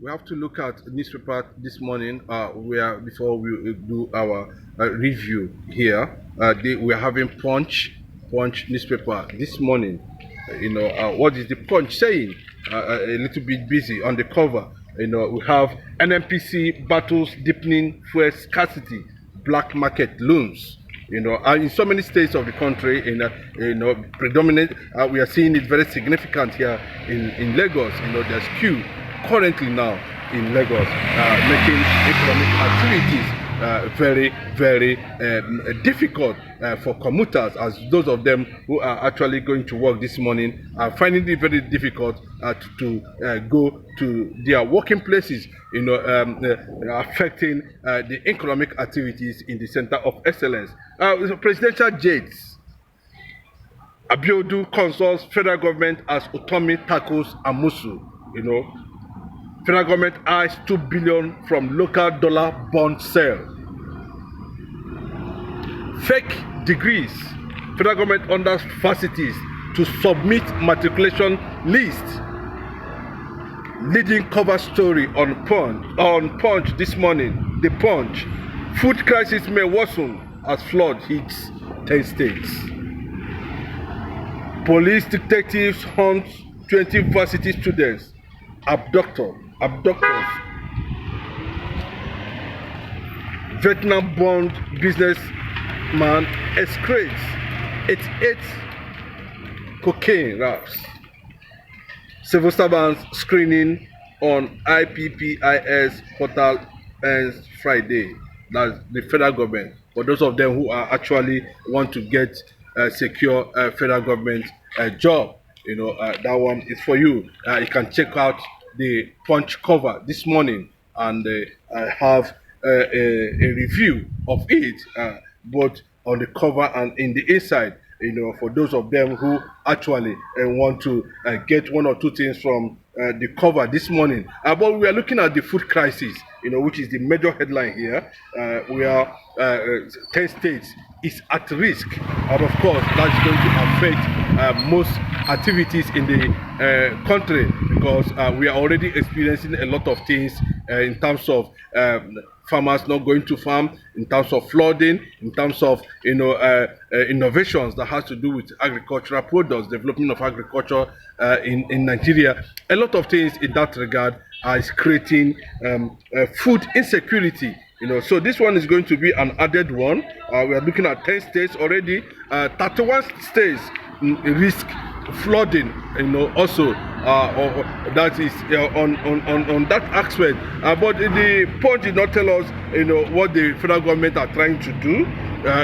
we have to look at newspaper this morning. Before we do our review here, we are having Punch newspaper this morning. What is the Punch saying? A little bit busy on the cover. We have NNPC battles deepening fuel scarcity, black market looms. And in so many states of the country, predominant, we are seeing it very significant here in Lagos. There's queue currently now in Lagos, making economic activities very, very difficult for commuters, as those of them who are actually going to work this morning are finding it very difficult to go to their working places, affecting the economic activities in the center of excellence. Presidential jades. Abiodun consults federal government as Utomi tackles Amusu. Federal government eyes 2 billion from local dollar bond sale. Fake degrees. Federal government orders varsities to submit matriculation list. Leading cover story on Punch this morning. The Punch. Food crisis may worsen as flood hits 10 states. Police detectives hunt 20 varsity students. Abductors. Vietnam-born businessman excretes 88 cocaine wraps. Civil servants screening on IPPIS portal ends Friday. That's the federal government. For those of them who are actually want to get a secure federal government job, that one is for you. You can check out the Punch cover this morning, and I have a review of it, both on the cover and in the inside. For those of them who actually want to get one or two things from the cover this morning. But we are looking at the food crisis, which is the major headline here. We are 10 states is at risk, and of course that's going to affect most activities in the country, because we are already experiencing a lot of things in terms of farmers not going to farm, in terms of flooding, in terms of innovations that has to do with agricultural products, development of agriculture in Nigeria. A lot of things in that regard are creating food insecurity. So this one is going to be an added one. We are looking at 10 states already. 31 states risk flooding. Also that is on that aspect. But the Punch did not tell us, what the federal government are trying to do,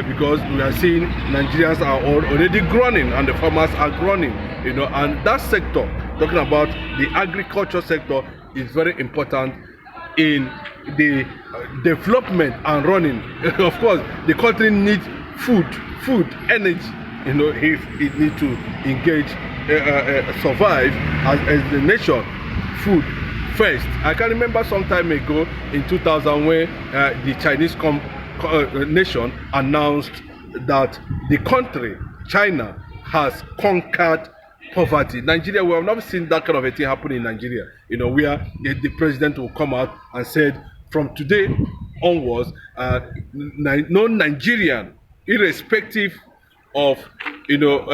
because we are seeing Nigerians are already groaning and the farmers are groaning. And that sector, talking about the agriculture sector, is very important in the development and running. Of course, the country needs food, energy. If it needs to engage, survive as the nation, food first. I can remember some time ago in 2000 when the Chinese nation announced that the country, China, has conquered poverty. Nigeria, we have never seen that kind of a thing happen in Nigeria. Where the president will come out and said, from today onwards, no Nigerian, irrespective of your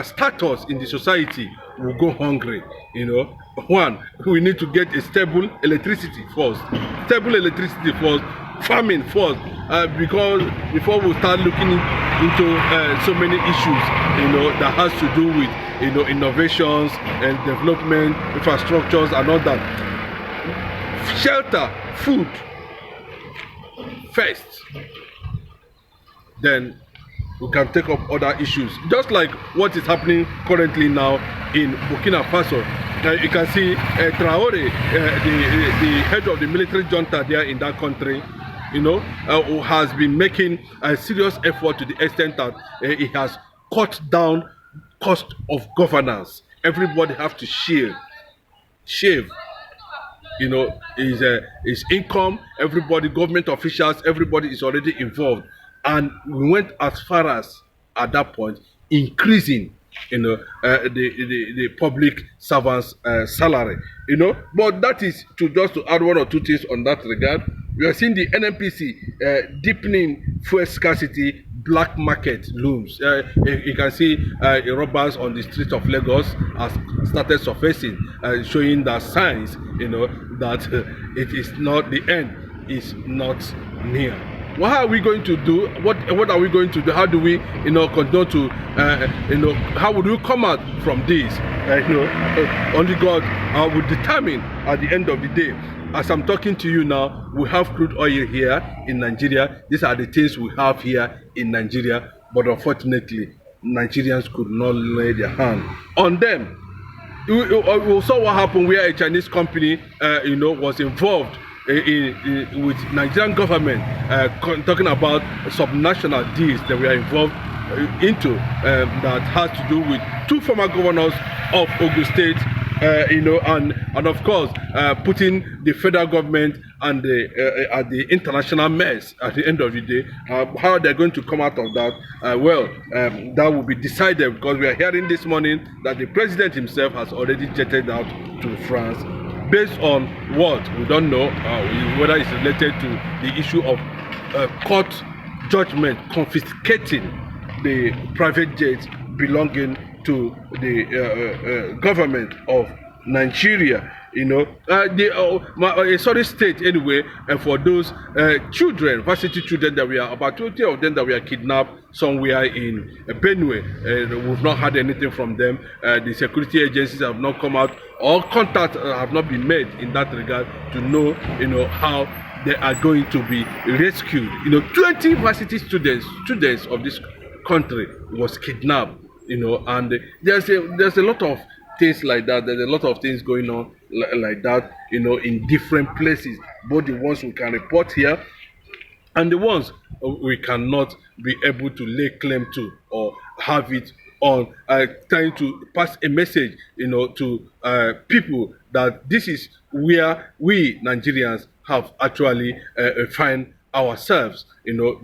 status in the society, will go hungry. One, we need to get a stable electricity first. Farming first, because before we start looking into so many issues, that has to do with innovations and development, infrastructures and all that. Shelter, food first, then we can take up other issues, just like what is happening currently now in Burkina Faso. You can see Traore, the head of the military junta there in that country, who has been making a serious effort to the extent that he has cut down cost of governance. Everybody have to shave his income. Everybody, government officials, everybody is already involved. And we went as far as, at that point, increasing the public servants' salary, But that is to add one or two things on that regard. We are seeing the NNPC deepening fuel scarcity, black market looms. You can see robbers on the streets of Lagos has started surfacing, showing the signs, that it is not the end is not near. What are we going to do? What are we going to do? How do we, continue to, how would we come out from this? Only God will determine at the end of the day. As I'm talking to you now, we have crude oil here in Nigeria. These are the things we have here in Nigeria. But unfortunately, Nigerians could not lay their hand on them. We saw what happened where a Chinese company, was involved with Nigerian government, talking about subnational deals that we are involved into, that has to do with two former governors of Ogun State, and of course putting the federal government and at the international mess at the end of the day. How they're going to come out of that, that will be decided, because we are hearing this morning that the president himself has already jetted out to France. Based on what? We don't know, whether it's related to the issue of court judgment confiscating the private jets belonging to the government of Nigeria. A sorry state anyway, and for those children, varsity children that we are, about 20 of them that we are kidnapped somewhere in Benue. We've not had anything from them. The security agencies have not come out, or contact have not been made in that regard to know, how they are going to be rescued. 20 varsity students of this country was kidnapped. And there's a lot of things like that. There's a lot of things going on like that, in different places, both the ones we can report here and the ones we cannot be able to lay claim to or have it on, trying to pass a message, to people that this is where we Nigerians have actually find ourselves,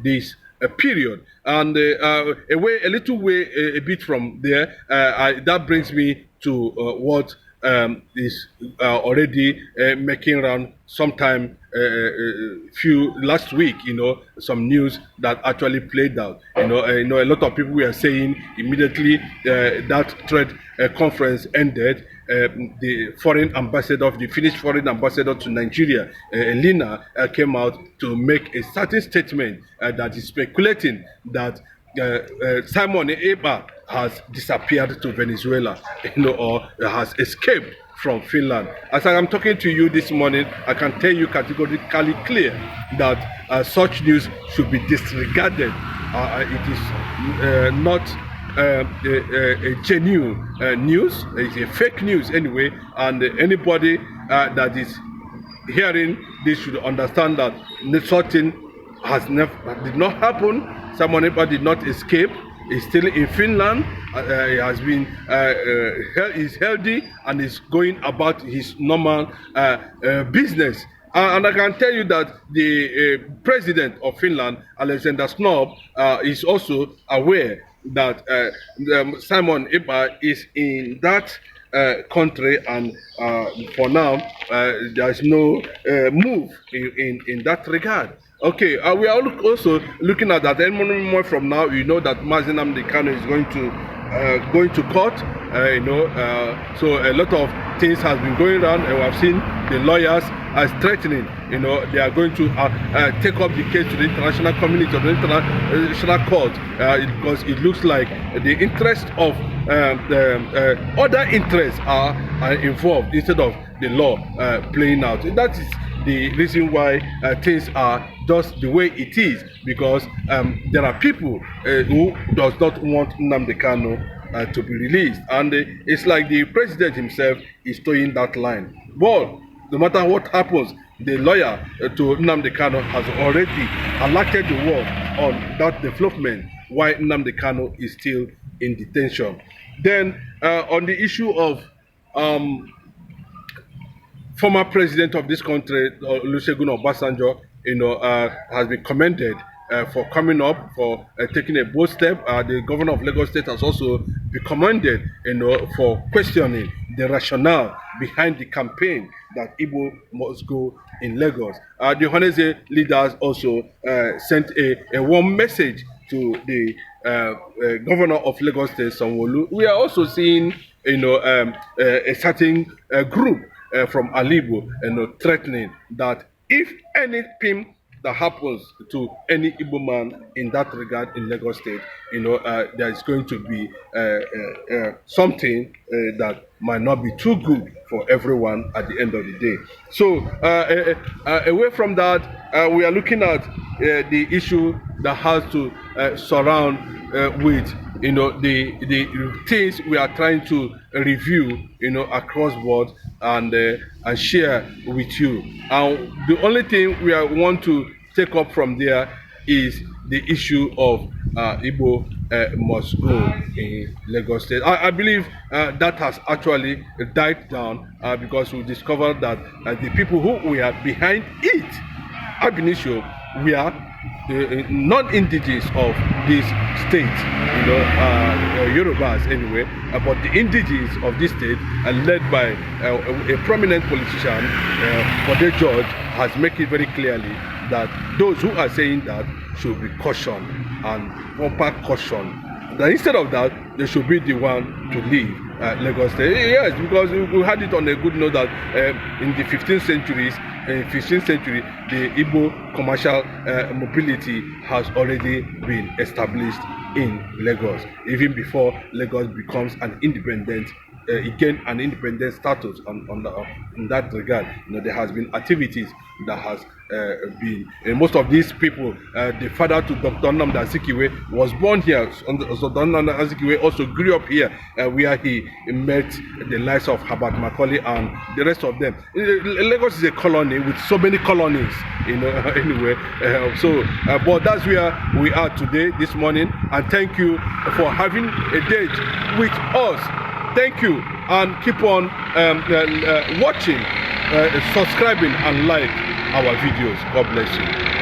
this period. And a little way, a bit from there, that brings me to what is already making round sometime last week, some news that actually played out. A lot of people were saying immediately that trade conference ended, the Finnish foreign ambassador to Nigeria, Lina, came out to make a certain statement that is speculating that Simon Ekpa has disappeared to Venezuela, or has escaped from Finland. As I am talking to you this morning, I can tell you categorically clear that such news should be disregarded. It is not a genuine news. It's a fake news anyway, and anybody that is hearing this should understand that such thing did not happen. Simon Ekpa did not escape. He's still in Finland. He has been is healthy and is going about his normal business. And I can tell you that the president of Finland, Alexander Snob, is also aware that Simon Ekpa is in that country, and for now there is no move in that regard. Okay, we are also looking at that. Any moment from now, that Nnamdi Kanu is going to court. So a lot of things has been going around, and we have seen the lawyers as threatening. They are going to take up the case to the international community, to the international court, because it looks like the interest of other interests are involved instead of the law playing out. That is the reason why things are just the way it is, because there are people who does not want Nnamdi Kanu to be released, and it's like the president himself is towing that line. But no matter what happens, the lawyer to Nnamdi Kanu has already alerted the world on that development, why Nnamdi Kanu is still in detention. Then on the issue of former president of this country, Olusegun Obasanjo, has been commended for coming up, for taking a bold step. The governor of Lagos State has also be commended, for questioning the rationale behind the campaign that Igbo must go in Lagos. The Ohaneze leaders also sent a warm message to the governor of Lagos State, Sanwo-Olu. We are also seeing, a certain group from Alibo, threatening that if anything that happens to any Igbo man in that regard in Lagos State, there is going to be something that might not be too good for everyone at the end of the day. So away from that, we are looking at the issue that has to surround with the things we are trying to review across board and share with you. And the only thing we want to take up from there is the issue of Igbo must go in Lagos State. I believe that has actually died down because we discovered that the people who were behind it, ab initio, we are non-indigenous of this state, Yorubas anyway, but the indigenous of this state, led by a prominent politician, Bode George, has made it very clearly that those who are saying that should be cautioned, and proper caution. That instead of that, they should be the one to leave Lagos State. Yes, because we had it on a good note that in the 15th century, the Igbo commercial mobility has already been established in Lagos, even before Lagos becomes an independent, again an independent status in that regard. There has been activities that has been, most of these people, the father to Dr. Nnamdi was born here, so Dr. Nnamdi also grew up here, where he met the likes of Herbert Macaulay and the rest of them. Lagos is a colony with so many colonies, anyway. But that's where we are today, this morning, and thank you for having a date with us. Thank you, and keep on watching, subscribing, and like our videos. God bless you.